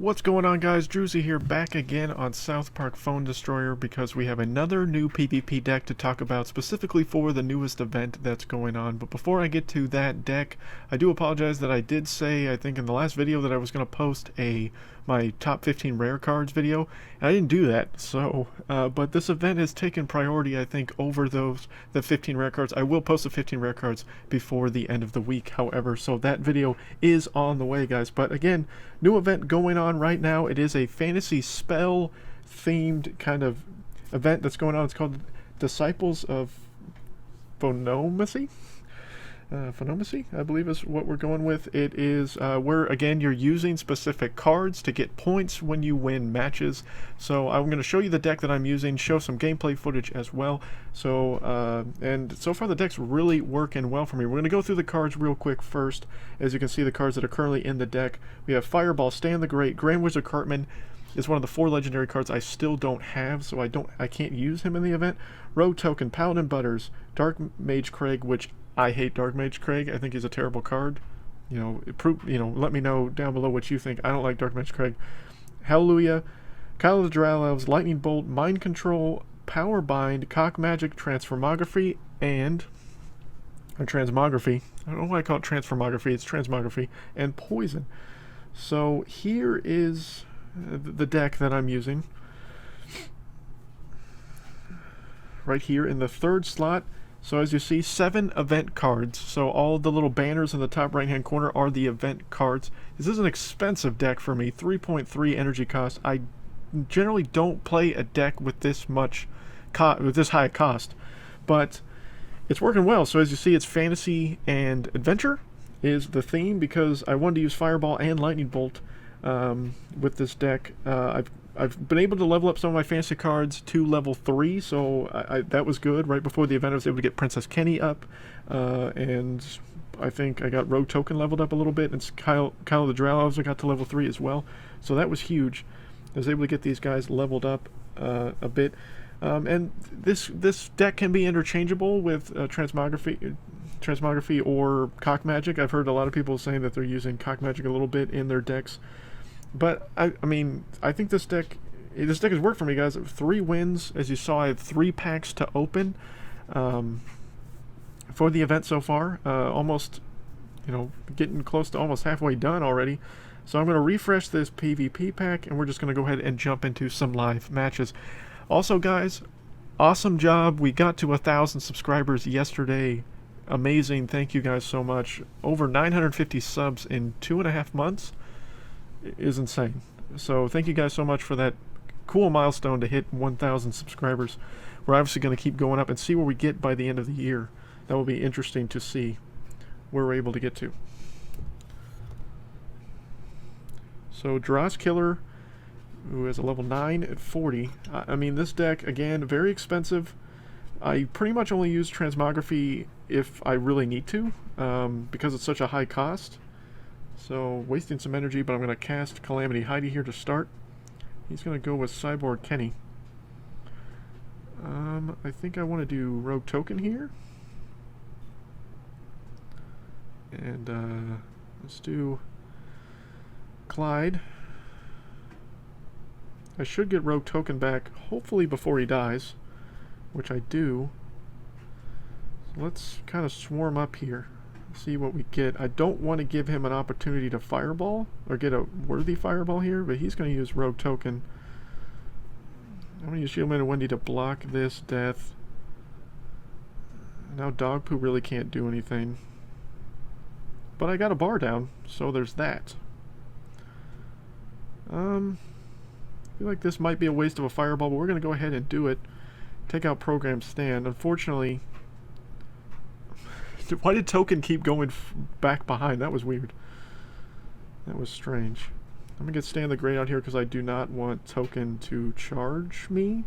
What's going on, guys? Drewzy here, back again on South Park Phone Destroyer because we have another new PvP deck to talk about specifically for the newest event that's going on. But before I get to that deck, I do apologize that I did say, I think in the last video, that I was going to post my top 15 rare cards video, and I didn't do that. So, but this event has taken priority, I think, over the 15 rare cards. I will post the 15 rare cards before the end of the week, however, so that video is on the way, guys. But again, new event going on right now. It is a fantasy spell themed kind of event that's going on. It's called Disciples of Phonomacy. Phonomacy, I believe, is what we're going with. It is where, again, you're using specific cards to get points when you win matches. So I'm going to show you the deck that I'm using, show some gameplay footage as well. So and so far the deck's really working well for me. We're going to go through the cards real quick first. As you can see, the cards that are currently in the deck. We have Fireball, Stan the Great, Grand Wizard Cartman is one of the 4 legendary cards I still don't have, so I can't use him in the event. Road Token, Paladin Butters, Dark Mage Craig, which I hate Dark Mage Craig. I think he's a terrible card. Let me know down below what you think. I don't like Dark Mage Craig. Hallelujah, Kyle of the Drow Elves, Lightning Bolt, Mind Control, Power Bind, Cock Magic, Transformography, Transmography. I don't know why I call it Transformography. It's Transmography, and Poison. So here is the deck that I'm using. Right here in the 3rd slot. So as you see, 7 event cards. So all the little banners in the top right hand corner are the event cards. This is an expensive deck for me, 3.3 energy cost. I generally don't play a deck with this much with this high cost, but it's working well. So as you see, it's fantasy and adventure is the theme, because I wanted to use Fireball and Lightning Bolt with this deck. I've been able to level up some of my fantasy cards to level 3, so that was good. Right before the event, I was able to get Princess Kenny up, and I think I got Rogue Token leveled up a little bit, and Kyle of the Drow Elves I got to level 3 as well, so that was huge. I was able to get these guys leveled up a bit, and this deck can be interchangeable with Transmography or Cock Magic. I've heard a lot of people saying that they're using Cock Magic a little bit in their decks. But, I mean, I think this deck has worked for me, guys. 3 wins. As you saw, I have 3 packs to open for the event so far. Almost, getting close to almost halfway done already. So I'm going to refresh this PvP pack, and we're just going to go ahead and jump into some live matches. Also, guys, awesome job. We got to 1,000 subscribers yesterday. Amazing. Thank you guys so much. Over 950 subs in 2.5 months. Is insane. So thank you guys so much for that cool milestone to hit 1,000 subscribers. We're obviously going to keep going up and see where we get by the end of the year. That will be interesting to see where we're able to get to. So Dross Killer, who is a level 9 at 40. I mean, this deck, again, very expensive. I pretty much only use Transmography if I really need to, because it's such a high cost. So, wasting some energy, but I'm going to cast Calamity Heidi here to start. He's going to go with Cyborg Kenny. I think I want to do Rogue Token here. And let's do Clyde. I should get Rogue Token back, hopefully before he dies, which I do. So let's kind of swarm up here. See what we get. I don't want to give him an opportunity to fireball or get a worthy fireball here, but he's going to use Rogue Token. I'm going to use Shieldman and Wendy to block this death. Now Dog Poo really can't do anything, but I got a bar down, so there's that. I feel like this might be a waste of a fireball, but we're going to go ahead and do it. Take out Program Stand. Unfortunately, why did Token keep going back behind? That was weird. That was strange. I'm going to get Stan the Great out here because I do not want Token to charge me.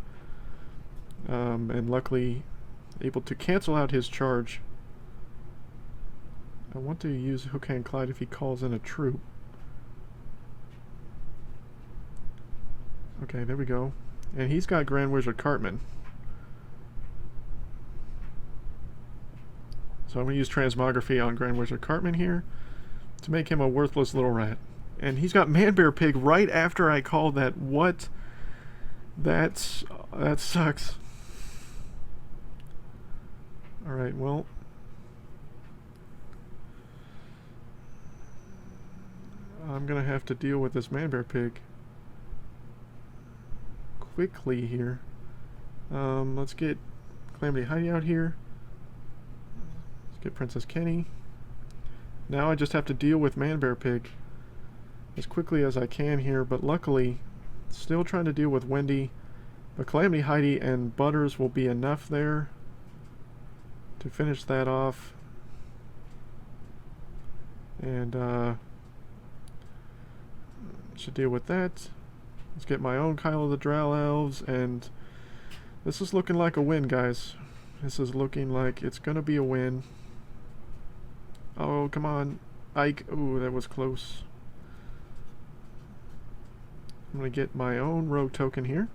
And luckily, able to cancel out his charge. I want to use Hook Hand Clyde if he calls in a troop. Okay, there we go. And he's got Grand Wizard Cartman. So I'm going to use Transmography on Grand Wizard Cartman here to make him a worthless little rat. And he's got Man-Bear Pig right after I called that. What? That sucks. Alright, well. I'm gonna have to deal with this Man-Bear Pig quickly here. Let's get Calamity Heidi out here. Let's get Princess Kenny. Now I just have to deal with Man-Bear Pig as quickly as I can here, but luckily still trying to deal with Wendy. But Calamity Heidi and Butters will be enough there to finish that off. And should deal with that. Let's get my own Kyle of the Drow Elves, and this is looking like a win, guys. This is looking like it's gonna be a win. Oh, come on, Ike. Ooh, that was close. I'm gonna get my own rogue token here.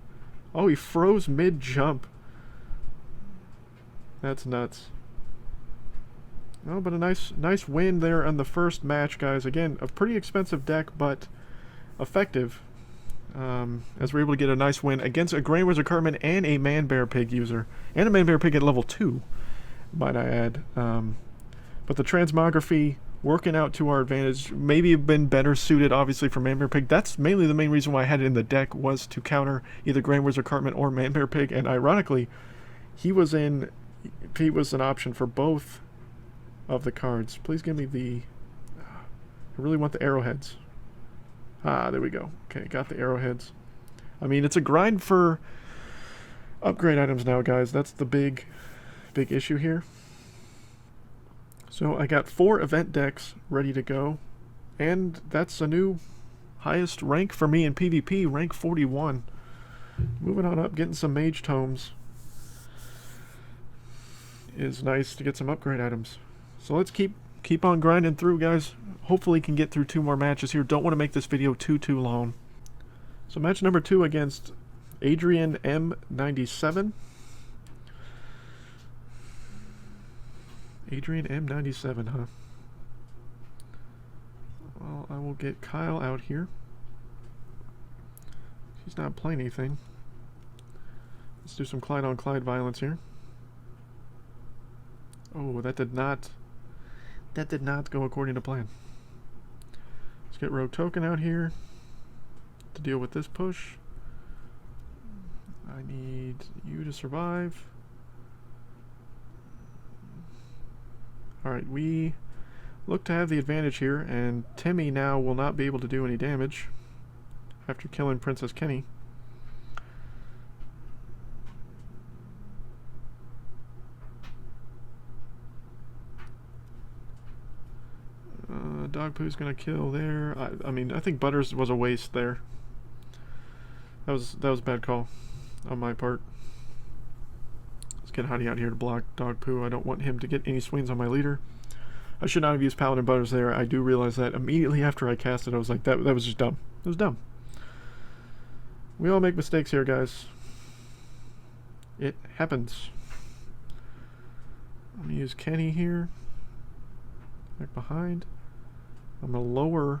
Oh, he froze mid-jump. That's nuts. Oh, but a nice win there on the first match, guys. Again, a pretty expensive deck, but effective. As we're able to get a nice win against a Grand Wizard Cartman and a Man-Bear Pig user. And a Man-Bear Pig at level 2, might I add. But the transmography working out to our advantage. Maybe have been better suited, obviously, for Man-Bear Pig. That's mainly the main reason why I had it in the deck, was to counter either Grand Wizard Cartman or Man-Bear Pig. And ironically, he was an option for both of the cards. Please give me the... I really want the arrowheads. Ah, there we go. Okay, got the arrowheads. I mean, it's a grind for upgrade items now, guys. That's the big issue here. So I got 4 event decks ready to go. And that's a new highest rank for me in PvP, rank 41. Moving on up, getting some mage tomes is nice to get some upgrade items. So let's keep on grinding through, guys. Hopefully can get through 2 more matches here. Don't want to make this video too long. So match number 2 against Adrian M97. Adrian M97, huh? Well, I will get Kyle out here. He's not playing anything. Let's do some Clyde on Clyde violence here. Oh, that did not go according to plan. Let's get Rogue Token out here to deal with this push. I need you to survive. Alright, we look to have the advantage here, and Timmy now will not be able to do any damage after killing Princess Kenny. Dog Poo's gonna kill there. I mean, I think Butters was a waste there. That was a bad call on my part. Let's get Heidi out here to block Dog Poo. I don't want him to get any swings on my leader. I should not have used Paladin Butters there. I do realize that immediately after I cast it. I was like, that was just dumb. It was dumb. We all make mistakes here, guys. It happens. I'm gonna use Kenny here. Back behind. I'm going to lower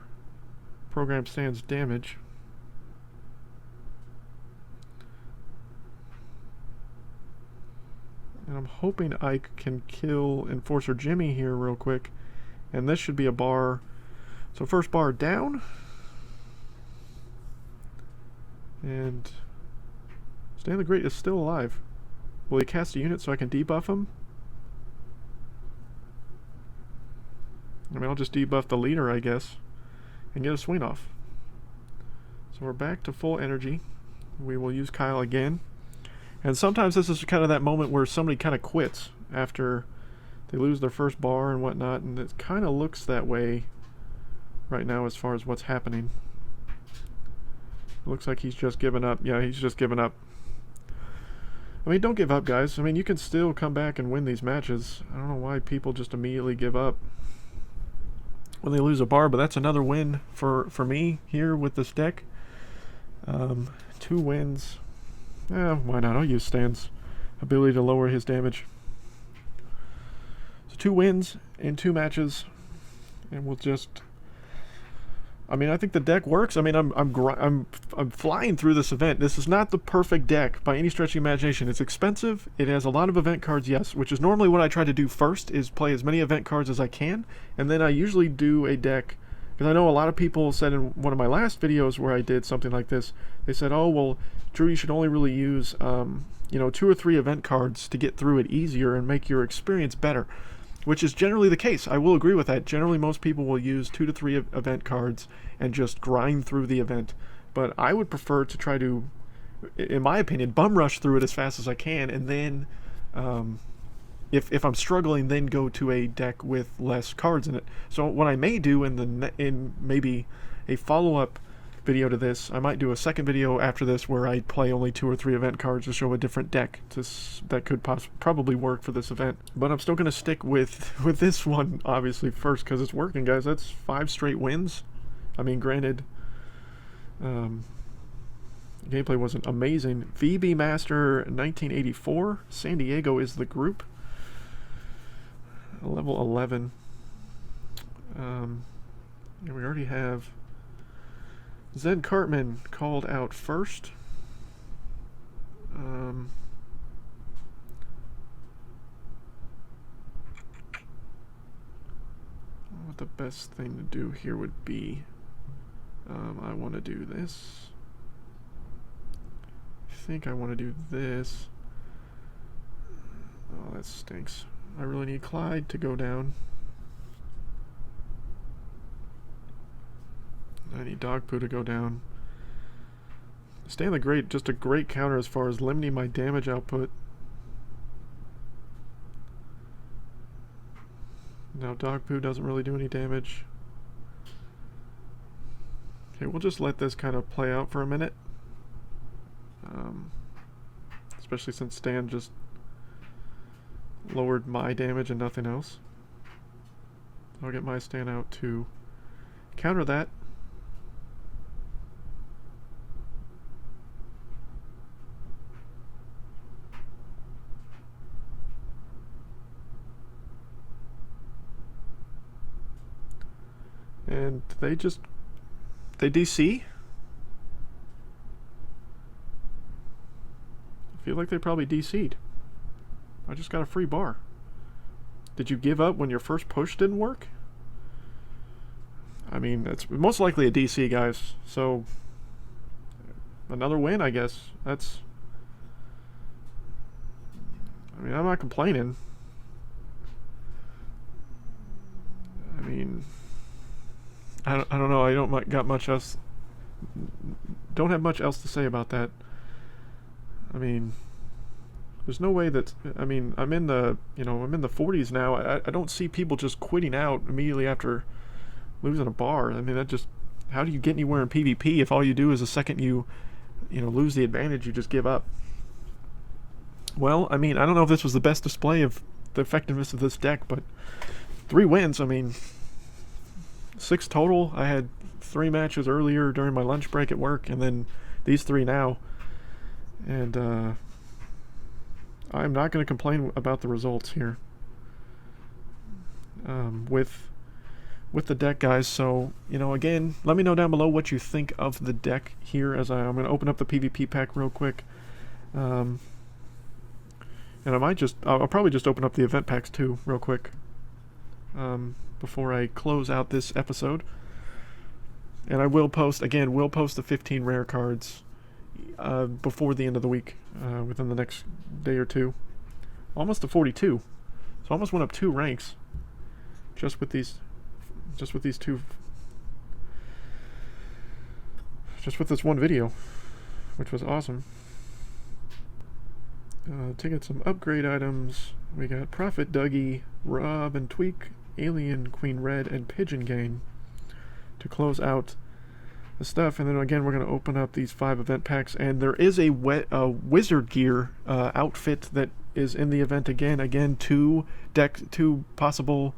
Program Stand's damage. And I'm hoping Ike can kill Enforcer Jimmy here real quick. And this should be a bar. So first bar down. And Stan the Great is still alive. Will he cast a unit so I can debuff him? I mean, I'll just debuff the leader, I guess, and get a swing off. So we're back to full energy. We will use Kyle again. And sometimes this is kind of that moment where somebody kind of quits after they lose their first bar and whatnot, and it kind of looks that way right now as far as what's happening. It looks like he's just given up. Yeah, he's just given up. I mean, don't give up, guys. I mean, you can still come back and win these matches. I don't know why people just immediately give up when they lose a bar, but that's another win for me here with this deck. 2 wins. Why not? I'll use Stan's ability to lower his damage. So 2 wins in 2 matches, and we'll just I mean, I think the deck works. I mean, I'm flying through this event. This is not the perfect deck by any stretch of the imagination. It's expensive. It has a lot of event cards, yes, which is normally what I try to do first, is play as many event cards as I can, and then I usually do a deck, because I know a lot of people said in one of my last videos where I did something like this, they said, oh, well, Drew, you should only really use, 2 or 3 event cards to get through it easier and make your experience better. Which is generally the case. I will agree with that. Generally, most people will use 2 to 3 event cards and just grind through the event. But I would prefer to try to, in my opinion, bum rush through it as fast as I can, and then, if I'm struggling, then go to a deck with less cards in it. So what I may do in maybe a follow-up video to this, I might do a second video after this where I play only 2 or 3 event cards to show a different deck that could probably work for this event. But I'm still going to stick with this one, obviously, first, because it's working, guys. That's 5 straight wins. I mean, granted, gameplay wasn't amazing. VB Master 1984, San Diego is the group. Level 11. And we already have Zed Cartman called out first. What the best thing to do here would be, I want to do this. I think I want to do this. Oh, that stinks. I really need Clyde to go down. I need Dog Poo to go down. Stanley Great, just a great counter as far as limiting my damage output. Now Dog Poo doesn't really do any damage. Okay, we'll just let this kind of play out for a minute. Especially since Stan just lowered my damage and nothing else. I'll get my Stan out to counter that. And they DC? I feel like they probably DC'd. I just got a free bar. Did you give up when your first push didn't work? I mean, it's most likely a DC, guys. So, another win, I guess. I mean, I'm not complaining. I mean, I don't know. I don't got much else. Don't have much else to say about that. I mean, there's no way that. I mean, I'm in the 40s now. I don't see people just quitting out immediately after losing a bar. I mean, that just. How do you get anywhere in PvP if all you do is the second you lose the advantage, you just give up? Well, I mean, I don't know if this was the best display of the effectiveness of this deck, but 3 wins. I mean, 6 total. I had 3 matches earlier during my lunch break at work, and then these 3 now. And I'm not going to complain about the results here with the deck, guys. So, again, let me know down below what you think of the deck here as I'm going to open up the PvP pack real quick. And I'll probably just open up the event packs too real quick before I close out this episode. And I will post the 15 rare cards before the end of the week, within the next day or two. Almost to 42. So I almost went up 2 ranks just with these two, just with this one video, which was awesome. Taking some upgrade items. We got Prophet Dougie, Rob and Tweak, Alien, Queen Red, and Pigeon Gang to close out the stuff. And then again, we're going to open up these 5 event packs, and there is a wizard gear outfit that is in the event again. Again, 2 possible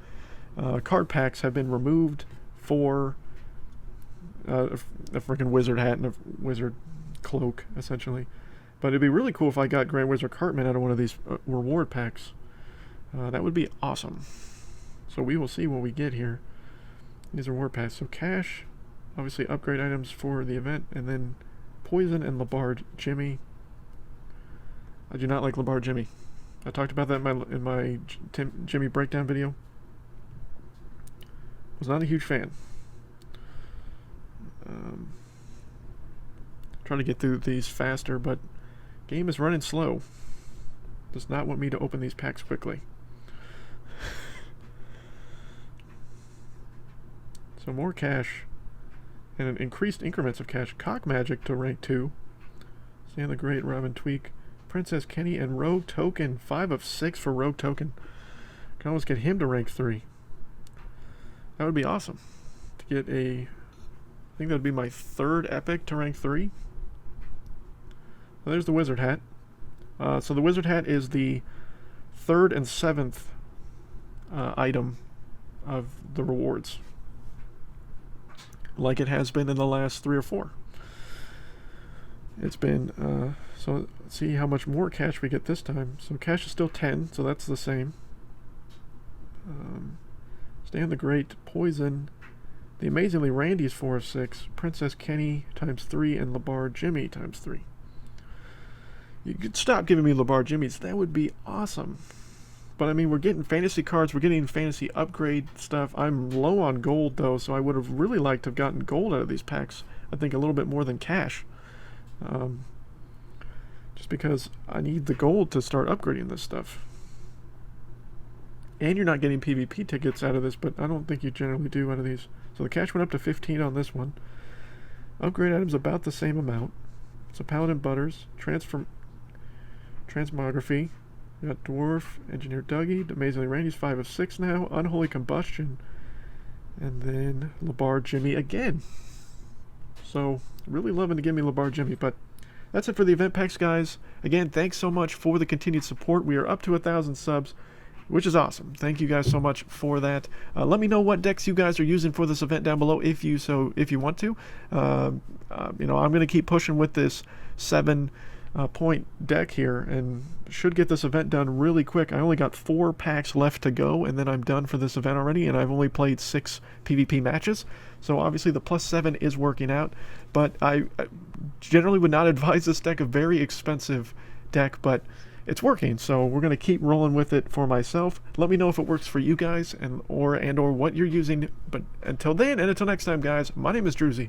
card packs have been removed for a freaking wizard hat and a wizard cloak, essentially. But it'd be really cool if I got Grand Wizard Cartman out of one of these reward packs. That would be awesome. So we will see what we get here. These are reward packs. So cash, obviously upgrade items for the event, and then Poison and Labard Jimmy. I do not like Labard Jimmy. I talked about that in my Jimmy breakdown video. Was not a huge fan. Trying to get through these faster, but game is running slow. Does not want me to open these packs quickly. So more cash and an increased increments of cash. Cock Magic to rank 2. Stan the Great, Robin Tweak, Princess Kenny, and Rogue Token. 5 of 6 for Rogue Token. Can almost get him to rank 3. That would be awesome. To get I think that would be my 3rd epic to rank 3. Well, there's the Wizard Hat. So the Wizard Hat is the 3rd and 7th item of the rewards, like it has been in the last 3 or 4. It's been, so let's see how much more cash we get this time. So cash is still 10, so that's the same. Stan the Great, Poison, the Amazingly Randy's 4 of 6, Princess Kenny times 3, and Labard Jimmy times 3. You could stop giving me Labard Jimmys. That would be awesome. But I mean, we're getting fantasy cards. We're getting fantasy upgrade stuff. I'm low on gold, though, so I would have really liked to have gotten gold out of these packs. I think a little bit more than cash. Just because I need the gold to start upgrading this stuff. And you're not getting PvP tickets out of this, but I don't think you generally do out of these. So the cash went up to 15 on this one. Upgrade items about the same amount. So Paladin Butters, Transmography, we got Dwarf, Engineer Dougie, Amazingly Randy's 5 of 6 now, Unholy Combustion, and then Labard Jimmy again. So, really loving to give me Labard Jimmy, but that's it for the event packs, guys. Again, thanks so much for the continued support. We are up to 1,000 subs, which is awesome. Thank you guys so much for that. Let me know what decks you guys are using for this event down below if you want to. I'm going to keep pushing with this 7-point deck here and should get this event done really quick. I only got 4 packs left to go, and then I'm done for this event already, and I've only played 6 PvP matches. So obviously the +7 is working out, but I generally would not advise this deck. A very expensive deck, but it's working, so we're going to keep rolling with it for myself. Let me know if it works for you guys and or what you're using. But until then, and until next time, guys, my name is Drewzy.